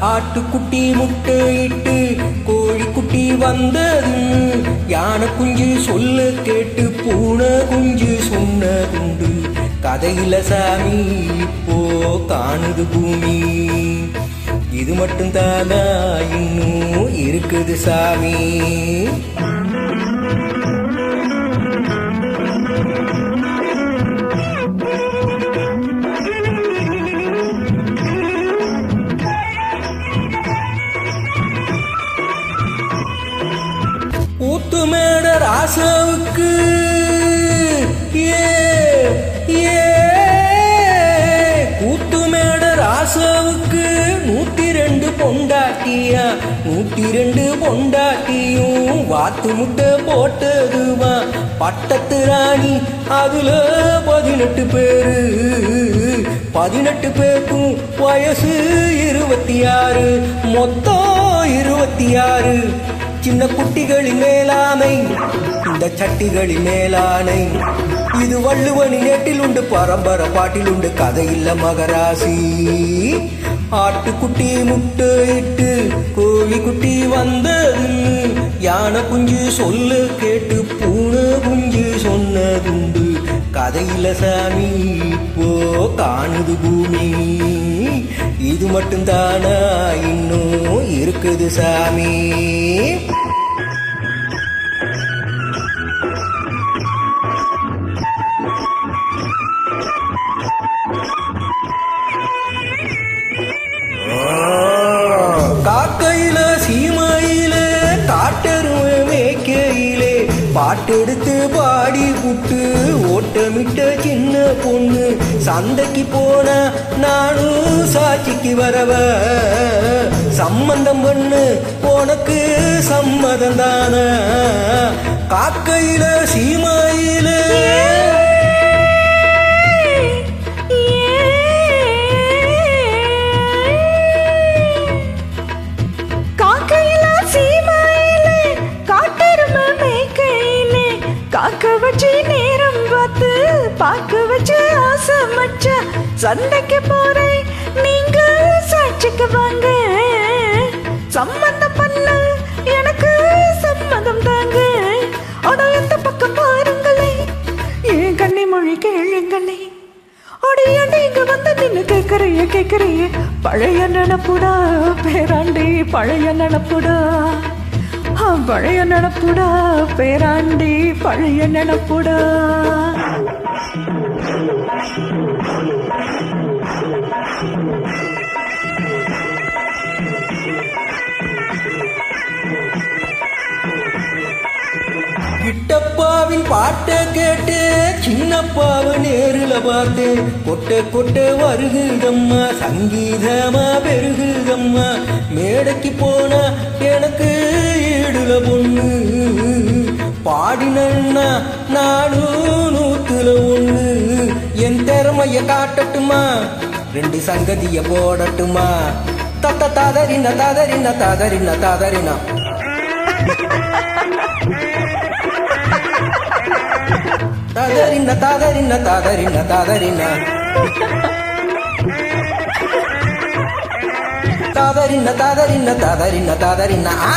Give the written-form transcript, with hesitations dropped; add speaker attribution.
Speaker 1: ஆட்டுக்குட்டி முட்டையிட்டு கோழிக்குட்டி வந்தது. யானை குஞ்சு சொல்ல கேட்டு பூனை குஞ்சு சொன்னதுண்டு. கதையில சாமி இப்போ காணுது பூமி. இது மட்டும் தானா இன்னும் இருக்குது சாமி. ஊத்துமேட ராசாவுக்கு கூத்துமேட ராசாவுக்கு 102 பொண்டாட்டியா. 102 பொண்டாட்டியும் வாத்து முட்டை போட்டதுவா. பட்டத்து ராணி அதுல 18 பேரு. 18 பேருக்கும் வயசு 26. மொத்தம் 26. சின்ன குட்டிகளின் மேலானை இந்த சட்டிகளின் மேலானை. இது வள்ளுவனின் நேட்டில் உண்டு, பரம்பரை பாட்டில் உண்டு, கதையில்ல மகராசி. ஆட்டுக்குட்டி முட்டையிட்டு கோழிக்குட்டி வந்தது. யானை குஞ்சு சொல்ல கேட்டு பூனை குஞ்சு சொன்னதுண்டு. கதையில சாமி இப்போ காணுது பூமி. இது மட்டும் தானா இன்னும் இருக்குது சாமி. காக்கையில சீமையில காட்டெருமை மேய்க்கையிலே பாட்டெடுத்து பாடி புட்டு ஓட்டமிட்ட சின்ன பொண்ணு. சந்தைக்கு போன நானும் சாட்சிக்கு வரவ. சம்மந்தம் பண்ணு உனக்கு சம்மதம் தான. காக்கையில சீமையில
Speaker 2: காக்க வச்சு நேரம் பார்த்து பார்க்க வச்சு ஆசை மச்ச. சண்டைக்கு போறேன் நீங்க சாட்சிக்கு வாங்க. சம்மந்தம் பண்ண எனக்கு சம்மதம் தாங்க. அட எந்த பக்கம் பாருங்களே, என் கண்ணி மொழி கேளுங்களே. அடைய நீங்க வந்து நின்று கேட்கறைய பழைய நினப்புடா பேராண்டி. பழைய நினப்புடா பழைய நினப்புடா பேராண்டி. பழைய நினப்புடா.
Speaker 1: கிட்டப்பாவின் பாட்டை கேட்டு சின்னப்பாவை நேருல பார்த்து கொட்டை கொட்டை வருகுதம்மா. சங்கீதமா பெருகுதம்மா. மேடைக்கு போனா எனக்கு ஈடுல பொண்ணு. பாடினா நானும் 101. என் திறமைய காட்டட்டுமா, 2 சங்கதிய போடட்டுமா. தத்த தாதரின தாதரின தாதரின தாதரினா. தாதரின தாதரின தாதரின தாதரின தாதரின தாதரின தாதரின தாதரின. ஆ